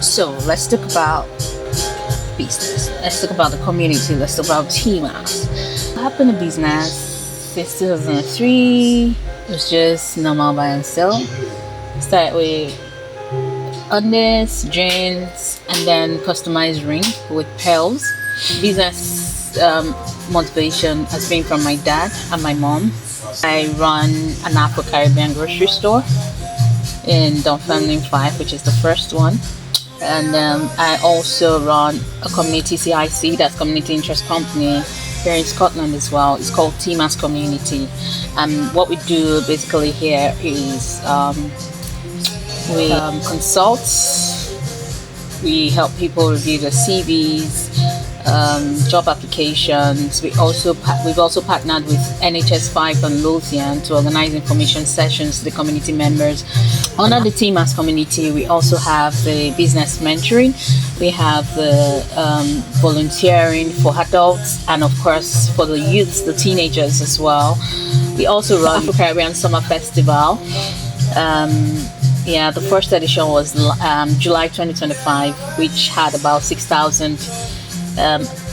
So let's talk about business. Let's talk about the community. Let's talk about TMAS. I happened in business since 2003. It was just normal buy and sell. Started with unders, jeans, and then customized ring with pearls. Business motivation has been from my dad and my mom. I run an Afro-Caribbean grocery store in Dunfermline 5, which is the first one. And I also run a community CIC, that's Community Interest Company, here in Scotland as well. It's called TMAS Community. And what we do basically here is we consult, we help people review their CVs, job applications. We've also partnered with NHS 5 and Lothian to organize information sessions to the community members. Under the TMAS community, we also have the business mentoring, we have the volunteering for adults, and of course for the youths, the teenagers as well. We also run Afro-Caribbean Summer Festival. The first edition was July 2025, which had about 6,000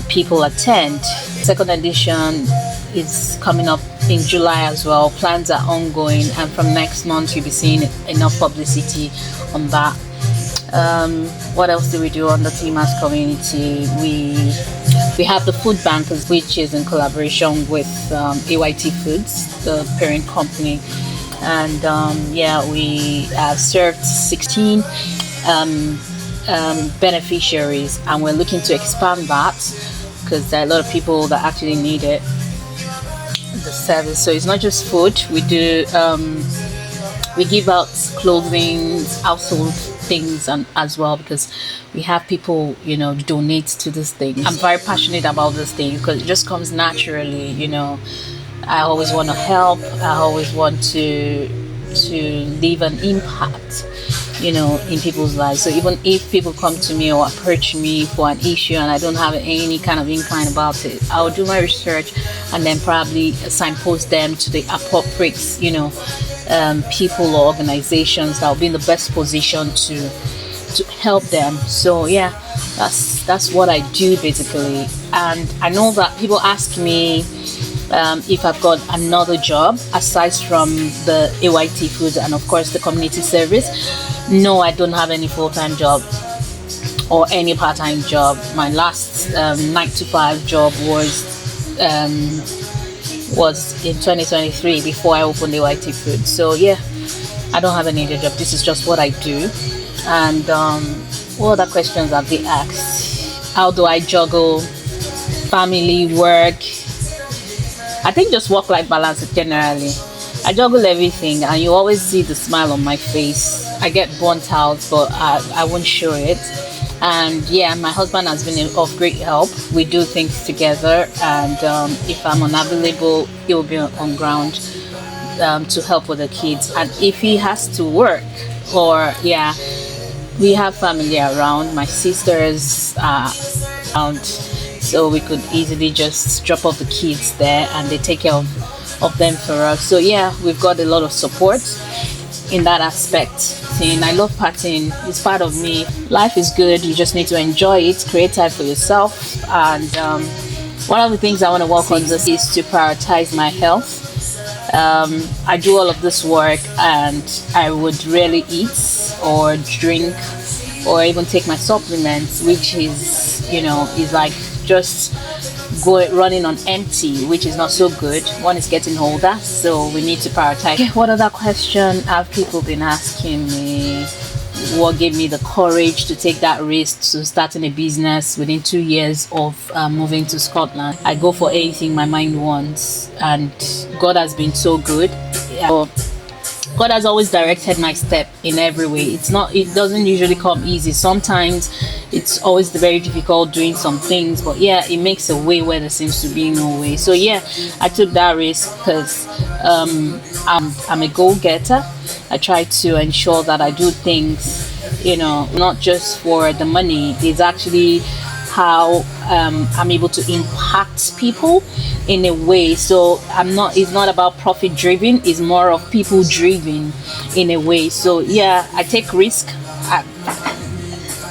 people attend. Second edition is coming up in July as well. Plans are ongoing, and from next month you'll be seeing enough publicity on that. What else do we do on the TMAS community? We have the food bank, which is in collaboration with AYT Foods, the parent company, and we have served 16 beneficiaries, and we're looking to expand that because there are a lot of people that actually need it, the service. So it's not just food. We do we give out clothing, household things, and as well, because we have people donate to this thing. I'm very passionate about this thing because it just comes naturally. I always want to help. I always want to leave an impact in people's lives. So even if people come to me or approach me for an issue and I don't have any kind of incline about it, I'll do my research and then probably signpost them to the appropriate people or organizations that will be in the best position to help them. So that's what I do basically. And I know that people ask me if I've got another job aside from the AYT Foods and of course the community service. No, I don't have any full-time job or any part-time job. My last 9-to-5 job was in 2023 before I opened AYT Foods. So I don't have any other job. This is just what I do. And what other questions have they asked? How do I juggle family, work? I think just work-life balance generally. I juggle everything, and you always see the smile on my face. I get burnt out, but I won't show it. And my husband has been of great help. We do things together, and if I'm unavailable, he will be on ground to help with the kids. And if he has to work, we have family around. My sisters are around, so we could easily just drop off the kids there and they take care of them for us. So we've got a lot of support in that aspect. And I love partying. It's part of me. Life is good. You just need to enjoy it, create time for yourself. And one of the things I want to work on is to prioritize my health. I do all of this work and I would rarely eat or drink or even take my supplements, which is like just running on empty, which is not so good. One is getting older, so we need to prioritize. What other question have people been asking me? What gave me the courage to take that risk to starting a business within 2 years of moving to Scotland? I go for anything my mind wants, and God has been so good. God has always directed my step in every way. It doesn't usually come easy. Sometimes it's always very difficult doing some things, but it makes a way where there seems to be no way. So I took that risk because I'm a go-getter. I try to ensure that I do things, not just for the money. It's actually how I'm able to impact people in a way. So it's not about profit driven, it's more of people driven in a way. So I take risk.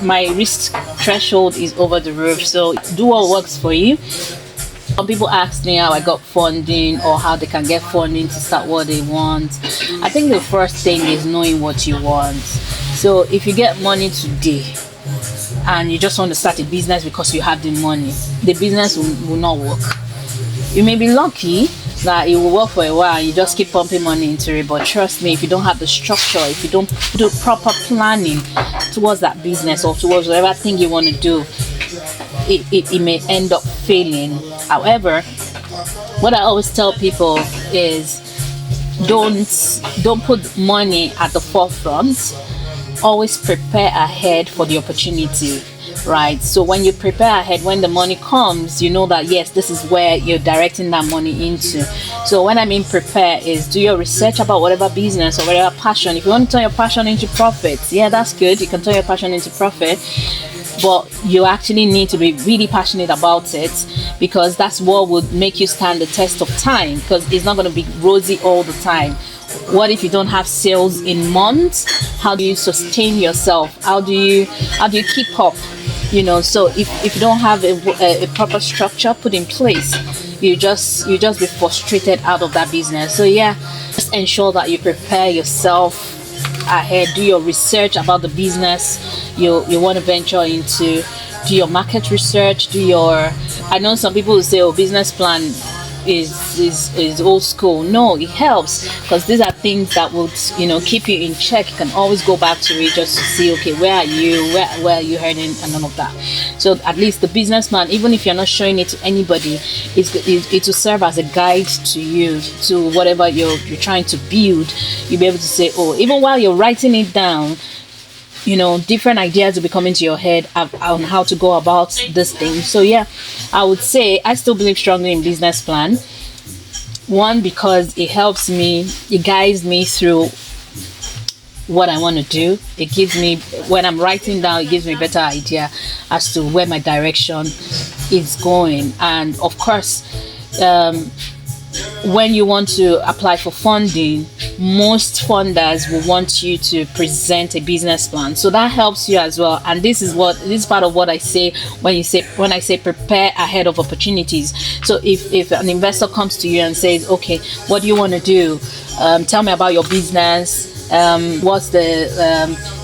my risk threshold is over the roof. So do what works for you. Some people ask me how I got funding or how they can get funding to start what they want. I think the first thing is knowing what you want. So if you get money today and you just want to start a business because you have the money, the business will not work. You may be lucky that it will work for a while, you just keep pumping money into it, but trust me, if you don't have the structure, if you don't do proper planning towards that business or towards whatever thing you want to do, it may end up failing. However, what I always tell people is don't put money at the forefront. Always prepare ahead for the opportunity, right? So when you prepare ahead, when the money comes, you know that yes, this is where you're directing that money into. So when I mean prepare is do your research about whatever business or whatever passion. If you want to turn your passion into profit, yeah, that's good. You can turn your passion into profit, but you actually need to be really passionate about it, because that's what would make you stand the test of time, because it's not going to be rosy all the time. What if you don't have sales in months? How do you sustain yourself? How do you keep up? So if you don't have a proper structure put in place, you just be frustrated out of that business. So yeah, just ensure that you prepare yourself ahead. Do your research about the business you want to venture into. Do your market research. I know some people will say, oh, business plan is old school. No, it helps, because these are things that would keep you in check. You can always go back to it just to see, okay, where are you heading, and all of that. So at least the business plan, even if you're not showing it to anybody, it will serve as a guide to you, to whatever you're trying to build. You'll be able to say, oh, even while you're writing it down, different ideas will be coming to your head on how to go about this thing. So yeah, I would say I still believe strongly in business plan. One, because it helps me, it guides me through what I want to do. It gives me, when I'm writing down, it gives me a better idea as to where my direction is going. And of course, when you want to apply for funding, most funders will want you to present a business plan, so that helps you as well. And this is part of what I say when I say prepare ahead of opportunities. So if an investor comes to you and says, okay, what do you want to do? Tell me about your business. What's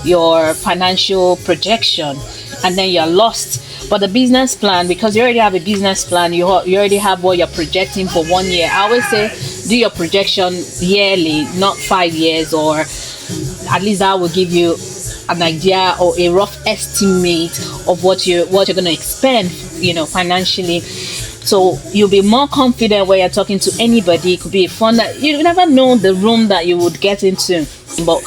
your financial projection? And then you're lost. But the business plan, because you already have a business plan, you already have what you're projecting for 1 year. I always say do your projection yearly, not 5 years, or at least that will give you an idea or a rough estimate of what you're going to expend, financially. So you'll be more confident when you're talking to anybody. It could be a fund that you never know the room that you would get into. But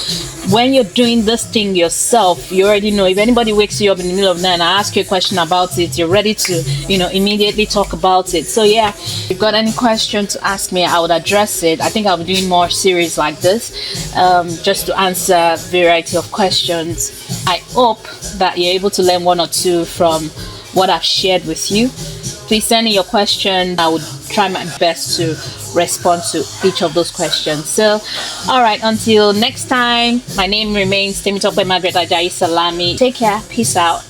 when you're doing this thing yourself, you already know. If anybody wakes you up in the middle of the night and I ask you a question about it, you're ready to, immediately talk about it. So yeah, if you've got any question to ask me, I would address it. I think I'll be doing more series like this, just to answer a variety of questions. I hope that you're able to learn one or two from what I've shared with you. Please send me your question. I would try my best to respond to each of those questions. So, all right, until next time, my name remains Temitope Margaret Ajayi Salami. Take care. Peace out.